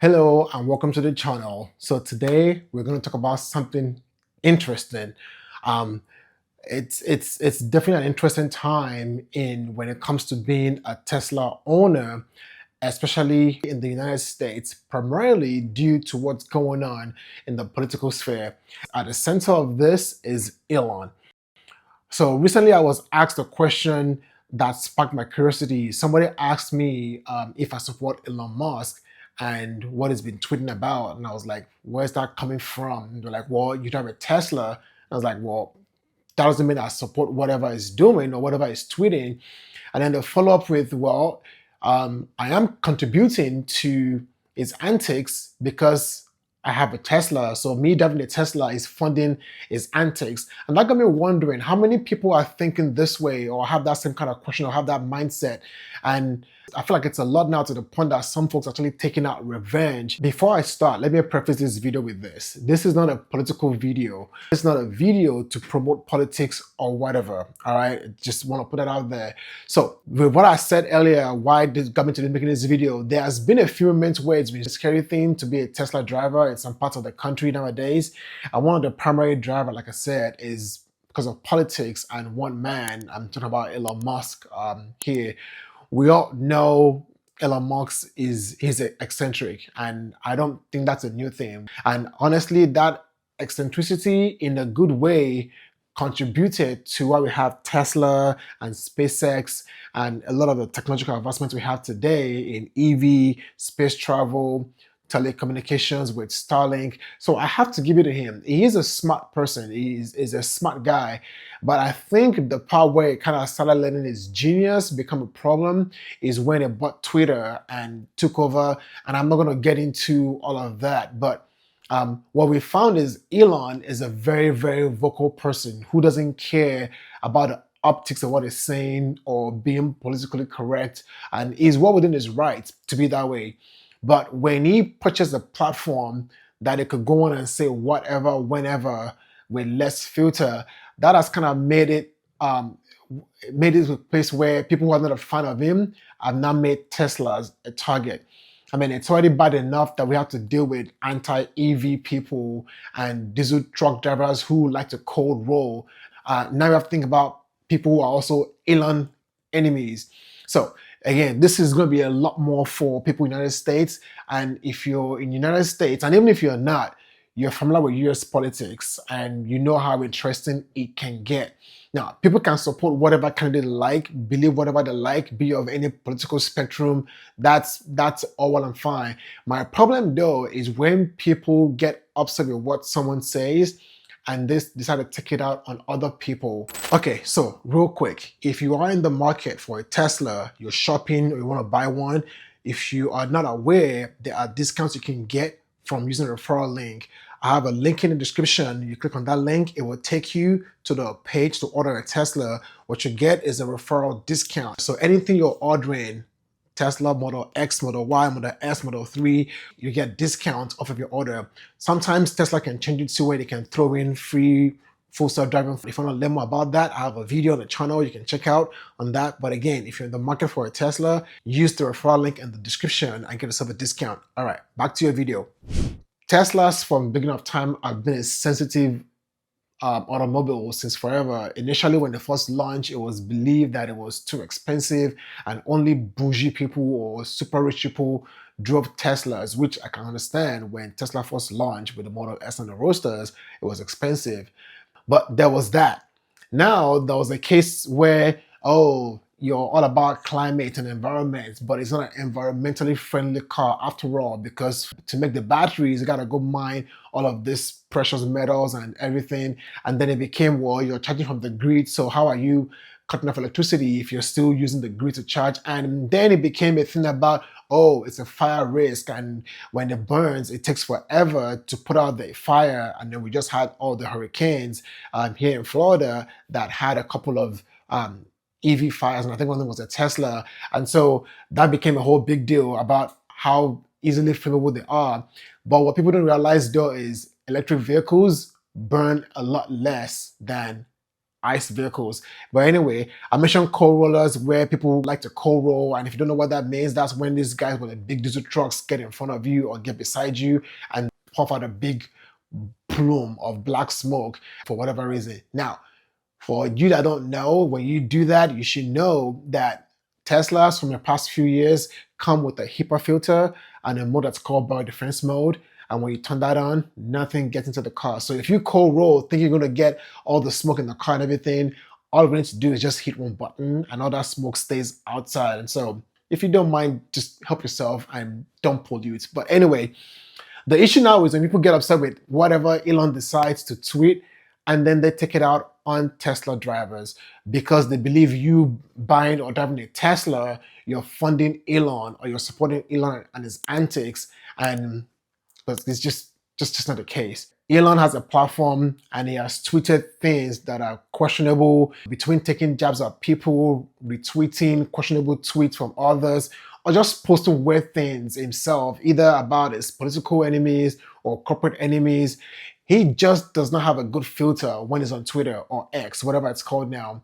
Hello and welcome to the channel. So today we're going to talk about something interesting. Um, it's definitely an interesting time in when it comes to being a Tesla owner, especially in the United States, primarily due to what's going on in the political sphere. At the center of this is Elon. So recently I was asked a question that sparked my curiosity. Somebody asked me if I support Elon Musk and what he's been tweeting about. And I was like, where's that coming from? And they're like, well, you drive a Tesla. I was like, well, that doesn't mean I support whatever he's doing or whatever he's tweeting. And then they follow up with, well, I am contributing to his antics because I have a Tesla. So me driving a Tesla is funding his antics. And that got me wondering how many people are thinking this way or have that same kind of question or have that mindset. And I feel like it's a lot now to the point that some folks are actually taking out revenge. Before I start, let me preface this video with this. This is not a political video. It's not a video to promote politics or whatever. All right. Just want to put that out there. So with what I said earlier, why this got me to making this video, there has been a few moments where it's been a scary thing to be a Tesla driver in some parts of the country nowadays. And one of the primary driver, like I said, is because of politics and one man. I'm talking about Elon Musk here. We all know Elon Musk he's eccentric, and I don't think that's a new thing. And honestly, that eccentricity in a good way contributed to why we have Tesla and SpaceX and a lot of the technological advancements we have today in EV, space travel, telecommunications with Starlink. So I have to give it to him. He is a smart person. He's a smart guy. But I think the part where it kind of started letting his genius become a problem is when it bought Twitter and took over. And I'm not going to get into all of that. But what we found is Elon is a very, very vocal person who doesn't care about the optics of what he's saying or being politically correct, and is well within his rights to be that way. But when he purchased a platform that it could go on and say whatever, whenever, with less filter, that has kind of made it a place where people who are not a fan of him have now made Teslas a target. I mean, it's already bad enough that we have to deal with anti-EV people and diesel truck drivers who like to cold roll. Now we have to think about people who are also Elon enemies. So again, this is going to be a lot more for people in the United States. And if you're in the United States, and even if you're not, you're familiar with US politics and you know how interesting it can get. Now, people can support whatever candidate they like, believe whatever they like, be of any political spectrum. That's all well and fine. My problem though is when people get upset with what someone says and this decide to take it out on other people. Okay, so real quick, if you are in the market for a Tesla, you're shopping or you want to buy one, if you are not aware, there are discounts you can get from using a referral link. I have a link in the description. You click on that link, it will take you to the page to order a Tesla. What you get is a referral discount. So anything you're ordering, Tesla Model X, Model Y, Model S, Model 3, you get discounts off of your order. Sometimes Tesla can change it to where they can throw in free full self-driving. If you want to learn more about that, I have a video on the channel you can check out on that. But again, if you're in the market for a Tesla, use the referral link in the description and get yourself a discount. All right, back to your video. Teslas from the beginning of time have been a sensitive automobile since forever. Initially, when they first launched, it was believed that it was too expensive and only bougie people or super rich people drove Teslas, which I can understand. When Tesla first launched with the Model S and the Roadsters, it was expensive. But there was that. Now, there was a case where, oh, you're all about climate and environment, but it's not an environmentally friendly car after all, because to make the batteries, you gotta go mine all of this precious metals and everything. And then it became, well, you're charging from the grid, so how are you cutting off electricity if you're still using the grid to charge? And then it became a thing about, oh, it's a fire risk, and when it burns, it takes forever to put out the fire. And then we just had all the hurricanes here in Florida that had a couple of EV fires, and I think one of them was a Tesla. And so that became a whole big deal about how easily flammable they are. But what people don't realize though is electric vehicles burn a lot less than ICE vehicles. But anyway, I mentioned co-rollers where people like to co-roll, and if you don't know what that means, that's when these guys with the big diesel trucks get in front of you or get beside you and puff out a big plume of black smoke for whatever reason. Now, for you that don't know, when you do that, you should know that Teslas from the past few years come with a HEPA filter and a mode that's called barrel defense mode. And when you turn that on, nothing gets into the car. So if you co-roll, think you're going to get all the smoke in the car and everything, all we need to do is just hit one button and all that smoke stays outside. And so if you don't mind, just help yourself and don't pollute. But anyway, the issue now is when people get upset with whatever Elon decides to tweet, and then they take it out on Tesla drivers because they believe you buying or driving a Tesla, you're funding Elon or you're supporting Elon and his antics, and but it's just not the case. Elon has a platform and he has tweeted things that are questionable, between taking jabs at people, retweeting questionable tweets from others, or just posting weird things himself, either about his political enemies or corporate enemies. He just does not have a good filter when he's on Twitter or X, whatever it's called now.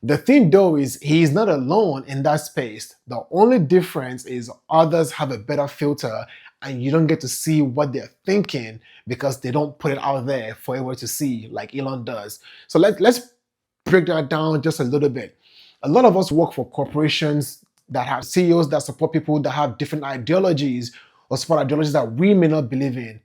The thing though is he's not alone in that space. The only difference is others have a better filter and you don't get to see what they're thinking because they don't put it out there for everyone to see like Elon does. So let's break that down just a little bit. A lot of us work for corporations that have CEOs that support people that have different ideologies or support ideologies that we may not believe in.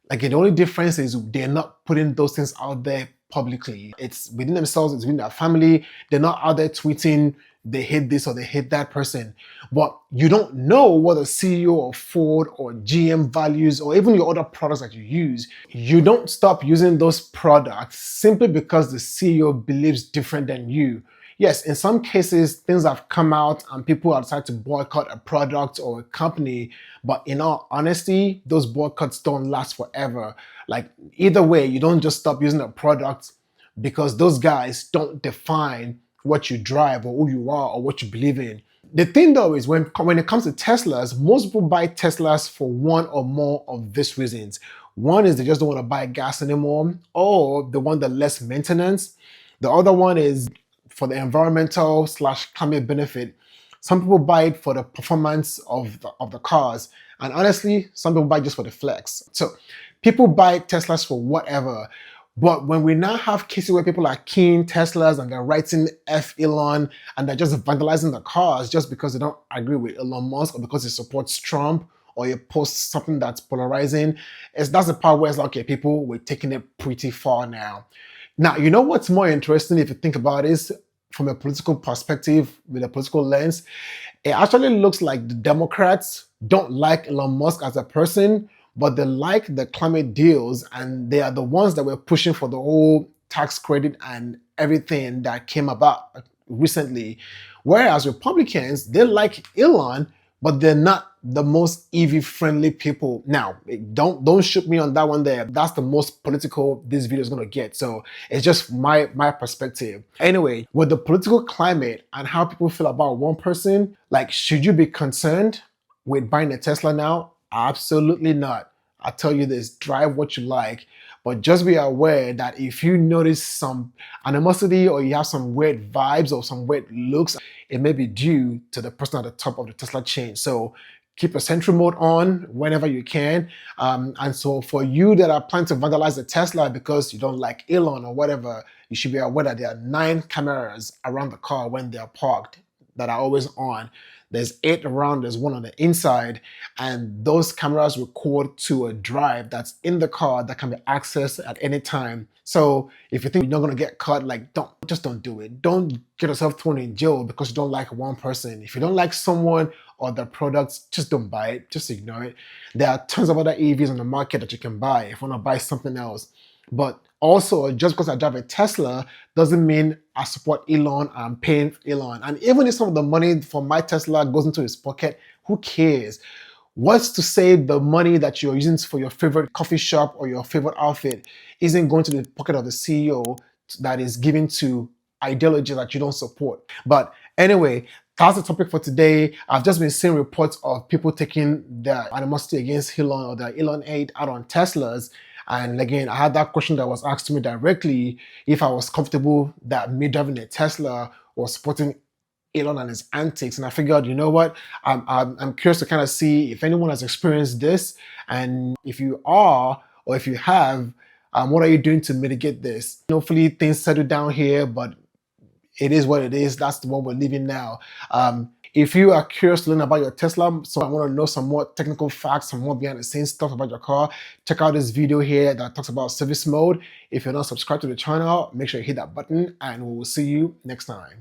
Like the only difference is they're not putting those things out there publicly. It's within themselves, it's within their family. They're not out there tweeting they hate this or they hate that person. But you don't know what the CEO of Ford or GM values or even your other products that you use. You don't stop using those products simply because the CEO believes different than you. Yes, in some cases, things have come out and people have decided to boycott a product or a company, but in all honesty, those boycotts don't last forever. Like either way, you don't just stop using a product because those guys don't define what you drive or who you are or what you believe in. The thing though is when it comes to Teslas, most people buy Teslas for one or more of these reasons. One is they just don't want to buy gas anymore, or they want the less maintenance. The other one is for the environmental / climate benefit. Some people buy it for the performance of the cars. And honestly, some people buy just for the flex. So people buy Teslas for whatever. But when we now have cases where people are keying Teslas and they're writing F Elon and they're just vandalizing the cars just because they don't agree with Elon Musk or because he supports Trump or he posts something that's polarizing, that's the part where it's like, okay, people, we're taking it pretty far now. Now, you know what's more interesting if you think about it from a political perspective, with a political lens? It actually looks like the Democrats don't like Elon Musk as a person, but they like the climate deals, and they are the ones that were pushing for the whole tax credit and everything that came about recently. Whereas Republicans, they like Elon, but they're not the most EV friendly people. Now, don't shoot me on that one there. That's the most political this video is gonna get. So it's just my perspective. Anyway, with the political climate and how people feel about one person, like, should you be concerned with buying a Tesla now? Absolutely not. I tell you this, drive what you like, but just be aware that if you notice some animosity or you have some weird vibes or some weird looks, it may be due to the person at the top of the Tesla chain. So keep a sentry mode on whenever you can. And so for you that are planning to vandalize the Tesla because you don't like Elon or whatever, you should be aware that there are 9 cameras around the car when they are parked that are always on. There's 8 around, there's 1 on the inside, and those cameras record to a drive that's in the car that can be accessed at any time. So if you think you're not gonna get caught, like just don't do it. Don't get yourself thrown in jail because you don't like one person. If you don't like someone or their products, just don't buy it, just ignore it. There are tons of other EVs on the market that you can buy if you wanna buy something else. But also, just because I drive a Tesla doesn't mean I support Elon, I'm paying Elon. And even if some of the money from my Tesla goes into his pocket, who cares? What's to say the money that you're using for your favorite coffee shop or your favorite outfit isn't going to the pocket of the CEO that is given to ideology that you don't support? But anyway, that's the topic for today. I've just been seeing reports of people taking their animosity against Elon or their Elon hate out on Teslas. And again, I had that question that was asked to me directly if I was comfortable that me driving a Tesla was supporting Elon and his antics. And I figured, you know what, I'm curious to kind of see if anyone has experienced this, and if you are, or if you have, what are you doing to mitigate this? Hopefully things settle down here, but it is what it is. That's the one we're living now. If you are curious to learn about your Tesla, so I want to know some more technical facts, some more behind the scenes stuff about your car, check out this video here that talks about service mode. If you're not subscribed to the channel, make sure you hit that button, and we will see you next time.